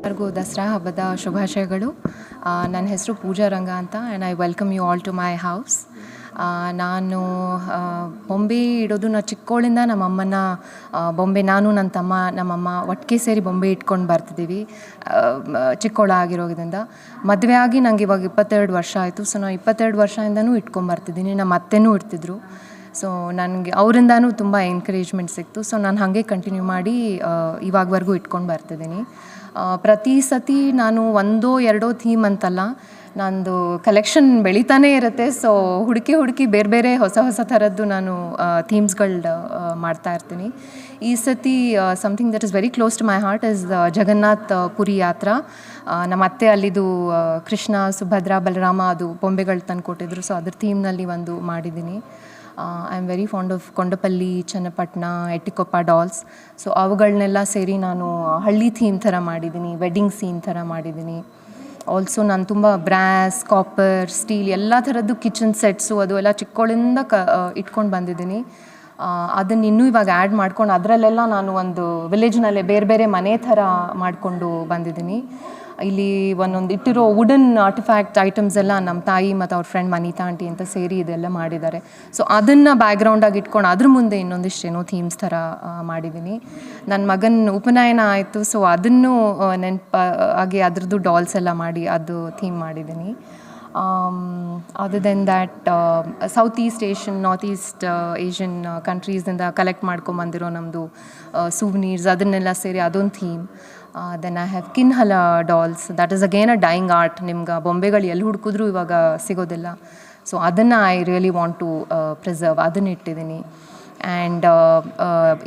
ಎಲ್ಲರಿಗೂ ದಸರಾ ಹಬ್ಬದ ಶುಭಾಶಯಗಳು. ನನ್ನ ಹೆಸರು ಪೂಜಾ ರಂಗ ಅಂತ and I welcome you all to my house. ನಾನು ಬೊಂಬೆ ಇಡೋದು ಚಿಕ್ಕವಳಿಂದ ನಮ್ಮಮ್ಮನ ಬೊಂಬೆ, ನಾನು ನನ್ನ ತಮ್ಮ ನಮ್ಮಮ್ಮ ಒಟ್ಟಿಗೆ ಸೇರಿ ಬೊಂಬೆ ಇಟ್ಕೊಂಡು ಬರ್ತಿದ್ದೀವಿ ಚಿಕ್ಕವಳಾಗಿರೋದ್ರಿಂದ. ಮದುವೆ ಆಗಿ ನನಗೆ ಇವಾಗ 22 ವರ್ಷ ಆಯಿತು. ಸೊ ನಾನು 22 ವರ್ಷದಿಂದನೂ ಇಟ್ಕೊಂಬರ್ತಿದ್ದೀನಿ. ನಮ್ಮ ಅತ್ತೆನೂ ಇಡ್ತಿದ್ರು. ಸೊ ನನಗೆ ಅವರಿಂದನೂ ತುಂಬ ಎನ್ಕರೇಜ್ಮೆಂಟ್ ಸಿಕ್ತು. ಸೊ ನಾನು ಹಾಗೆ ಕಂಟಿನ್ಯೂ ಮಾಡಿ ಇವಾಗವರೆಗೂ ಇಟ್ಕೊಂಡು ಬರ್ತಿದ್ದೀನಿ. ಪ್ರತಿ ಸತಿ ನಾನು 1-2 ಥೀಮ್ ಅಂತಲ್ಲ, ನಂದು ಕಲೆಕ್ಷನ್ ಬೆಳೀತಾನೇ ಇರುತ್ತೆ. ಸೊ ಹುಡುಕಿ ಬೇರೆ ಬೇರೆ ಹೊಸ ಥರದ್ದು ನಾನು ಥೀಮ್ಸ್ಗಳು ಮಾಡ್ತಾ ಇರ್ತೀನಿ. ಈ ಸತಿ something that is very close to my heart is Jagannath Puri Yatra. ನಮ್ಮ ಅತ್ತೆ ಅಲ್ಲಿದು ಕೃಷ್ಣ, ಸುಭದ್ರಾ, ಬಲರಾಮ ಅದು ಬೊಂಬೆಗಳು ತಂದು ಕೊಟ್ಟಿದ್ರು. ಸೊ ಅದ್ರ ಥೀಮ್ನಲ್ಲಿ ಒಂದು ಮಾಡಿದ್ದೀನಿ. I am very fond of Kondapalli, Channapatna, Etikoppa dolls. So ಅವುಗಳನ್ನೆಲ್ಲ ಸೇರಿ ನಾನು ಹಳ್ಳಿ ಥೀಮ್ ಥರ ಮಾಡಿದ್ದೀನಿ, ವೆಡ್ಡಿಂಗ್ ಸೀನ್ ಥರ ಮಾಡಿದ್ದೀನಿ. ಆಲ್ಸೋ ನಾನು ತುಂಬ ಬ್ರಾಸ್, ಕಾಪರ್, ಸ್ಟೀಲ್ ಎಲ್ಲ ಥರದ್ದು ಕಿಚನ್ ಸೆಟ್ಸು ಅದು ಎಲ್ಲ ಚಿಕ್ಕವಳಿಂದ ಇಟ್ಕೊಂಡು ಬಂದಿದ್ದೀನಿ. ಅದನ್ನು ಇನ್ನೂ ಇವಾಗ ಆ್ಯಡ್ ಮಾಡ್ಕೊಂಡು ಅದರಲ್ಲೆಲ್ಲ ನಾನು ಒಂದು ವಿಲೇಜ್ನಲ್ಲೇ ಬೇರೆ ಬೇರೆ ಮನೆ ಥರ ಮಾಡಿಕೊಂಡು ಬಂದಿದ್ದೀನಿ. ಇಲ್ಲಿ ಒಂದೊಂದು ಇಟ್ಟಿರೋ ವುಡನ್ ಆರ್ಟಿಫ್ಯಾಕ್ಟ್ ಐಟಮ್ಸ್ ಎಲ್ಲ ನಮ್ಮ ತಾಯಿ ಮತ್ತು ಅವ್ರ ಫ್ರೆಂಡ್ ಮನೀತಾ ಆಂಟಿ ಅಂತ ಸೇರಿ ಇದೆಲ್ಲ ಮಾಡಿದ್ದಾರೆ. ಸೊ ಅದನ್ನು ಬ್ಯಾಕ್ಗ್ರೌಂಡಾಗಿ ಇಟ್ಕೊಂಡು ಅದ್ರ ಮುಂದೆ ಇನ್ನೊಂದಿಷ್ಟೇನೋ ಥೀಮ್ಸ್ ಥರ ಮಾಡಿದ್ದೀನಿ. ನನ್ನ ಮಗನ ಉಪನಯನ ಆಯಿತು. ಸೊ ಅದನ್ನು ಆಗಿ ಅದ್ರದ್ದು ಡಾಲ್ಸ್ ಎಲ್ಲ ಮಾಡಿ ಅದು ಥೀಮ್ ಮಾಡಿದ್ದೀನಿ. Other than that south east Asian, north east Asian ಕಂಟ್ರೀಸಿಂದ ಕಲೆಕ್ಟ್ ಮಾಡ್ಕೊಂಬಂದಿರೋ ನಮ್ಮದು ಸೂವ್ನೀರ್ಸ್ ಅದನ್ನೆಲ್ಲ ಸೇರಿ ಅದೊಂದು theme. Then I have Kinhal dolls, that is again a dying art. ನಿಮ್ಗೆ ಬೊಂಬೆಗಳು ಎಲ್ಲಿ ಹುಡುಕಿದ್ರೂ ಇವಾಗ ಸಿಗೋದಿಲ್ಲ. ಸೊ ಅದನ್ನು I really want to preserve, ಅದನ್ನು ಇಟ್ಟಿದ್ದೀನಿ. ಆ್ಯಂಡ್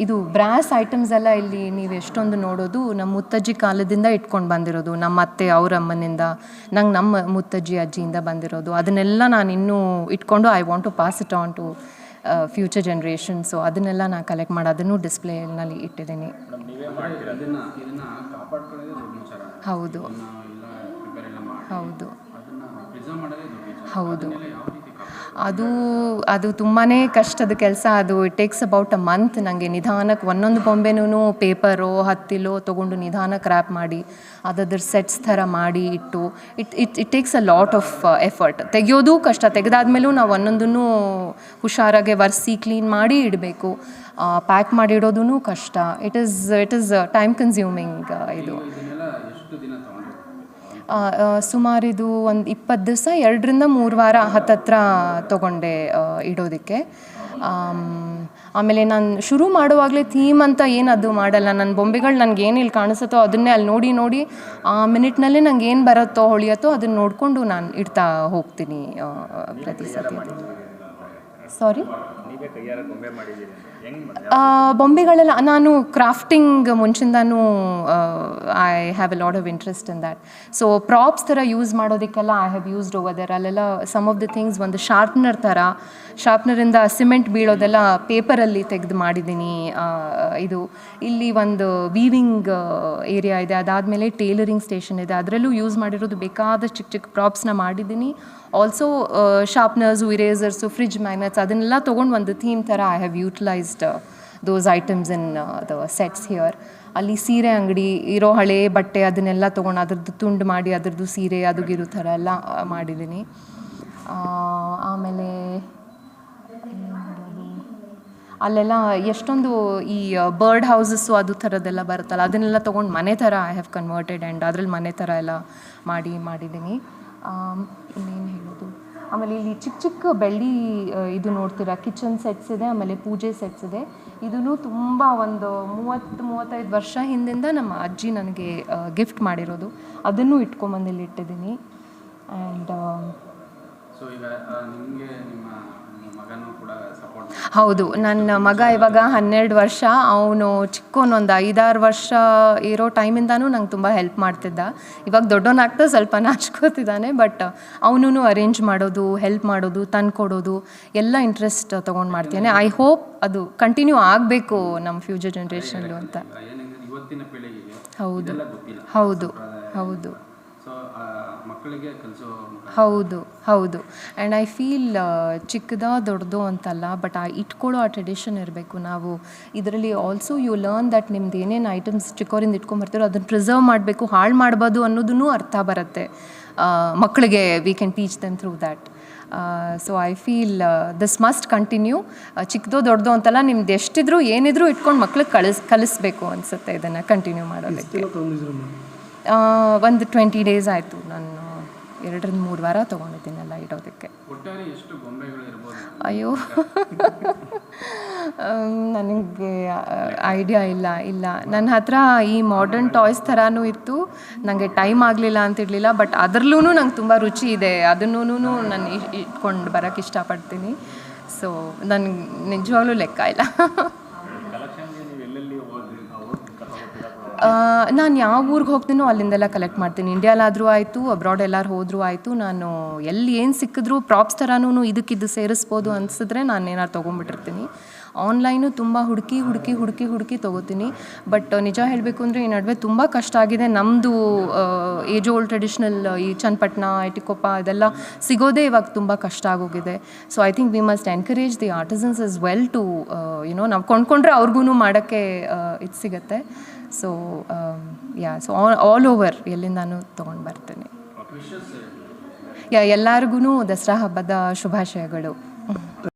ಇದು ಬ್ರಾಸ್ ಐಟಮ್ಸ್ ಎಲ್ಲ ಇಲ್ಲಿ ನೀವು ಎಷ್ಟೊಂದು ನೋಡೋದು ನಮ್ಮ ಮುತ್ತಜ್ಜಿ ಕಾಲದಿಂದ ಇಟ್ಕೊಂಡು ಬಂದಿರೋದು, ನಮ್ಮ ಅತ್ತೆ ಅವ್ರ ಅಮ್ಮನಿಂದ, ನಂಗೆ ನಮ್ಮ ಮುತ್ತಜ್ಜಿ ಅಜ್ಜಿಯಿಂದ ಬಂದಿರೋದು. ಅದನ್ನೆಲ್ಲ ನಾನು ಇನ್ನೂ ಇಟ್ಕೊಂಡು I want to pass it on to future generation. So ಅದನ್ನೆಲ್ಲ ನಾನು ಕಲೆಕ್ಟ್ ಮಾಡಿ ಅದನ್ನು ಡಿಸ್ಪ್ಲೇನಲ್ಲಿ ಇಟ್ಟಿದ್ದೀನಿ. ಹೌದು ಹೌದು ಹೌದು ಅದು ತುಂಬಾ ಕಷ್ಟದ ಕೆಲಸ. ಅದು it takes about a month. ನನಗೆ ನಿಧಾನಕ್ಕೆ ಒಂದೊಂದು ಬೊಂಬೆನೂ ಪೇಪರೋ ಹತ್ತಿಲೋ ತೊಗೊಂಡು ನಿಧಾನಕ್ಕೆ ರ್ಯಾಪ್ ಮಾಡಿ ಅದ್ರ ಸೆಟ್ಸ್ ಥರ ಮಾಡಿ ಇಟ್ಟು it takes a lot of effort. ತೆಗೆಯೋದು ಕಷ್ಟ, ತೆಗೆದಾದ್ಮೇಲೂ ನಾವು ಒಂದೊಂದನ್ನು ಹುಷಾರಾಗೆ ಒರೆಸಿ ಕ್ಲೀನ್ ಮಾಡಿ ಇಡಬೇಕು. ಪ್ಯಾಕ್ ಮಾಡಿ ಇಡೋದೂ ಕಷ್ಟ. It is time consuming. ಇದು ಸುಮಾರಿದು ಒಂದು 20 ದಿವಸ, 2-3 ವಾರ ಹತ್ತತ್ರ ತೊಗೊಂಡೆ ಇಡೋದಕ್ಕೆ. ಆಮೇಲೆ ನಾನು ಶುರು ಮಾಡುವಾಗಲೇ ಥೀಮ್ ಅಂತ ಏನು ಅದು ಮಾಡಲ್ಲ. ನನ್ನ ಬೊಂಬೆಗಳು ನನಗೆ ಏನು ಇಲ್ಲಿ ಕಾಣಿಸುತ್ತೋ ಅದನ್ನೇ ಅಲ್ಲಿ ನೋಡಿ ಆ ಮಿನಿಟ್ನಲ್ಲೇ ನಂಗೆ ಏನು ಬರುತ್ತೋ ಹೊಳಿಯತ್ತೋ ಅದನ್ನು ನೋಡಿಕೊಂಡು ನಾನು ಇಡ್ತಾ ಹೋಗ್ತೀನಿ ಪ್ರತಿ ಸತಿ. ಸಾರಿ, ಬೊಂಬೆಗಳೆಲ್ಲ ನಾನು ಕ್ರಾಫ್ಟಿಂಗ್ ಮುಂಚಿಂದನೂ I have a lot of interest in that. So props ಥರ ಯೂಸ್ ಮಾಡೋದಕ್ಕೆಲ್ಲ I have used over there. ಅಲ್ಲೆಲ್ಲ ಸಮ್ ಆಫ್ ದ ಥಿಂಗ್ಸ್ ಒಂದು ಶಾರ್ಪ್ನರಿಂದ ಸಿಮೆಂಟ್ ಬೀಳೋದೆಲ್ಲ ಪೇಪರಲ್ಲಿ ತೆಗೆದು ಮಾಡಿದ್ದೀನಿ. ಇದು ಇಲ್ಲಿ ಒಂದು ವೀವಿಂಗ್ ಏರಿಯಾ ಇದೆ, ಅದಾದಮೇಲೆ ಟೇಲರಿಂಗ್ ಸ್ಟೇಷನ್ ಇದೆ, ಅದರಲ್ಲೂ ಯೂಸ್ ಮಾಡಿರೋದು ಬೇಕಾದ ಚಿಕ್ಕ ಪ್ರಾಪ್ಸ್ನ ಮಾಡಿದ್ದೀನಿ. ಆಲ್ಸೋ ಶಾರ್ಪ್ನರ್ಸು, ಇರೇಸರ್ಸು, ಫ್ರಿಡ್ಜ್ ಮ್ಯಾಗ್ನೆಟ್ಸ್ ಅದನ್ನೆಲ್ಲ ತೊಗೊಂಡು ಒಂದು ಥೀಮ್ ಥರ I have ಯೂಟಿಲೈಸ್ಡ್ those items in the sets here. ಅಲ್ಲಿ ಸೀರೆ ಅಂಗಡಿ ಇರೋ ಹಳೆ ಬಟ್ಟೆ ಅದನ್ನೆಲ್ಲ ತೊಗೊಂಡು ಅದ್ರದ್ದು ತುಂಡು ಮಾಡಿ ಅದ್ರದ್ದು ಸೀರೆ ಅದುಗಿರೋ ಥರ ಎಲ್ಲ ಮಾಡಿದ್ದೀನಿ. ಆಮೇಲೆ ಅಲ್ಲೆಲ್ಲ ಎಷ್ಟೊಂದು ಈ ಬರ್ಡ್ ಹೌಸಸ್ಸು ಅದು ಥರದ್ದೆಲ್ಲ ಬರುತ್ತಲ್ಲ ಅದನ್ನೆಲ್ಲ ತೊಗೊಂಡು ಮನೆ ಥರ ಐ ಹ್ಯಾವ್ ಕನ್ವರ್ಟೆಡ್ ಆ್ಯಂಡ್ ಅದ್ರಲ್ಲಿ ಮನೆ ಥರ ಎಲ್ಲ ಮಾಡಿದ್ದೀನಿ. ಇನ್ನೇನು ಹೇಳೋದು, ಆಮೇಲೆ ಇಲ್ಲಿ ಚಿಕ್ಕ ಬೆಳ್ಳಿ ಇದು ನೋಡ್ತೀರಾ ಕಿಚನ್ ಸೆಟ್ಸ್ ಇದೆ, ಆಮೇಲೆ ಪೂಜೆ ಸೆಟ್ಸ್ ಇದೆ. ಇದೂ ತುಂಬ ಒಂದು 30-35 ವರ್ಷ ಹಿಂದಿಂದ ನಮ್ಮ ಅಜ್ಜಿ ನನಗೆ ಗಿಫ್ಟ್ ಮಾಡಿರೋದು. ಅದನ್ನು ಇಟ್ಕೊಂಬಂದಿಲ್ಲಿ ಇಟ್ಟಿದ್ದೀನಿ. ಆ್ಯಂಡ್ ಹೌದು, ನನ್ನ ಮಗ ಇವಾಗ 12 ವರ್ಷ. ಅವನು ಚಿಕ್ಕವನೊಂದು 5-6 ವರ್ಷ ಇರೋ ಟೈಮಿಂದನೂ ನಂಗೆ ತುಂಬ ಹೆಲ್ಪ್ ಮಾಡ್ತಿದ್ದ. ಇವಾಗ ದೊಡ್ಡವನಾಗ್ತಾ ಸ್ವಲ್ಪ ನಾಚ್ಕೋತಿದ್ದಾನೆ. ಬಟ್ ಅವನು ಅರೇಂಜ್ ಮಾಡೋದು, ಹೆಲ್ಪ್ ಮಾಡೋದು, ತಂದ್ಕೊಡೋದು ಎಲ್ಲ ಇಂಟ್ರೆಸ್ಟ್ ತೊಗೊಂಡು ಮಾಡ್ತೇನೆ. ಐ ಹೋಪ್ ಅದು ಕಂಟಿನ್ಯೂ ಆಗಬೇಕು ನಮ್ಮ ಫ್ಯೂಚರ್ ಜನ್ರೇಷನ್ಲು ಅಂತ. ಹೌದು ಹೌದು ಹೌದು ಮಕ್ಕಳಿಗೆ ಕಲಿಸೋ ಹೌದು ಹೌದು. ಆ್ಯಂಡ್ ಐ ಫೀಲ್ ಚಿಕ್ಕದೋ ದೊಡ್ಡದೋ ಅಂತಲ್ಲ, ಬಟ್ ಇಟ್ಕೊಳ್ಳೋ ಆ ಟ್ರೆಡಿಷನ್ ಇರಬೇಕು. ನಾವು ಇದರಲ್ಲಿ ಆಲ್ಸೋ ಯು ಲರ್ನ್ ದಟ್ ನಿಮ್ದು ಏನೇನು ಐಟಮ್ಸ್ ಚಿಕ್ಕವರಿಂದ ಇಟ್ಕೊಂಬರ್ತೀರೋ ಅದನ್ನು ಪ್ರಿಸರ್ವ್ ಮಾಡಬೇಕು, ಹಾಳು ಮಾಡ್ಬೋದು ಅನ್ನೋದನ್ನು ಅರ್ಥ ಬರುತ್ತೆ ಮಕ್ಕಳಿಗೆ. We can teach them through that. So I feel this must continue. ಚಿಕ್ಕದೋ ದೊಡ್ಡದೋ ಅಂತಲ್ಲ, ನಿಮ್ದು ಎಷ್ಟಿದ್ರು ಏನಿದ್ರು ಇಟ್ಕೊಂಡು ಮಕ್ಳಿಗೆ ಕಲಿಸ್ಬೇಕು ಅನಿಸುತ್ತೆ ಇದನ್ನು ಕಂಟಿನ್ಯೂ ಮಾಡೋದಕ್ಕೆ. ಒಂದು 20 days ಆಯಿತು. ನಾನು 2-3 ವಾರ ತೊಗೊಂಡಿದ್ದೀನೆಲ್ಲ ಇಡೋದಕ್ಕೆ. ಒಟ್ಟಾರೆ ಎಷ್ಟು ಗೊಂಬೆಗಳು ಇರ್ಬೋದು? ಅಯ್ಯೋ ನನಗೆ ಐಡಿಯಾ ಇಲ್ಲ. ನನ್ನ ಹತ್ರ ಈ ಮಾಡರ್ನ್ ಟಾಯ್ಸ್ ಥರನೂ ಇತ್ತು, ನನಗೆ ಟೈಮ್ ಆಗಲಿಲ್ಲ ಅಂತಿರಲಿಲ್ಲ. ಬಟ್ ಅದರಲ್ಲೂ ನಂಗೆ ತುಂಬ ರುಚಿ ಇದೆ, ಅದನ್ನೂ ನಾನು ಇಟ್ಕೊಂಡು ಬರೋಕ್ಕೆ ಇಷ್ಟಪಡ್ತೀನಿ. ಸೊ ನನಗೆ ನಿಜವಾಗ್ಲೂ ಲೆಕ್ಕ ಇಲ್ಲ. ನಾನು ಯಾವ ಊರಿಗೆ ಹೋಗ್ತೀನೋ ಅಲ್ಲಿಂದೆಲ್ಲ ಕಲೆಕ್ಟ್ ಮಾಡ್ತೀನಿ. ಇಂಡಿಯಾಲಾದರೂ ಆಯಿತು, ಅಬ್ರಾಡ್ ಎಲ್ಲರೂ ಹೋದರೂ ಆಯಿತು, ನಾನು ಎಲ್ಲಿ ಏನು ಸಿಕ್ಕಿದ್ರು ಪ್ರಾಪ್ಸ್ ಥರನೂ ಇದಕ್ಕಿದ್ದು ಸೇರಿಸ್ಬೋದು ಅನಿಸಿದ್ರೆ ನಾನು ಏನಾದ್ರು ತೊಗೊಂಬಿಟ್ಟಿರ್ತೀನಿ. ಆನ್ಲೈನು ತುಂಬ ಹುಡುಕಿ ತೊಗೋತೀನಿ. ಬಟ್ ನಿಜ ಹೇಳಬೇಕು ಅಂದರೆ ಈ ನಡುವೆ ತುಂಬ ಕಷ್ಟ ಆಗಿದೆ. ನಮ್ಮದು ಏಜ್ ಓಲ್ಡ್ ಟ್ರೆಡಿಷ್ನಲ್ ಈ ಚನ್ನಪಟ್ಟಣ, ಐಟಿಕೊಪ್ಪ ಇದೆಲ್ಲ ಸಿಗೋದೇ ಇವಾಗ ತುಂಬ ಕಷ್ಟ ಆಗೋಗಿದೆ. So I think we must encourage the artisans as well too ನಾವು ಕೊಂಡ್ಕೊಂಡ್ರೆ ಅವ್ರಿಗೂ ಮಾಡೋಕ್ಕೆ ಇದು ಸಿಗುತ್ತೆ. ಸೊ ಸೊ ಆಲ್ ಓವರ್ ಎಲ್ಲಿಂದಾನು ತೊಗೊಂಡು ಬರ್ತೇನೆ. ಎಲ್ಲರಿಗೂ ದಸರಾ ಹಬ್ಬದ ಶುಭಾಶಯಗಳು.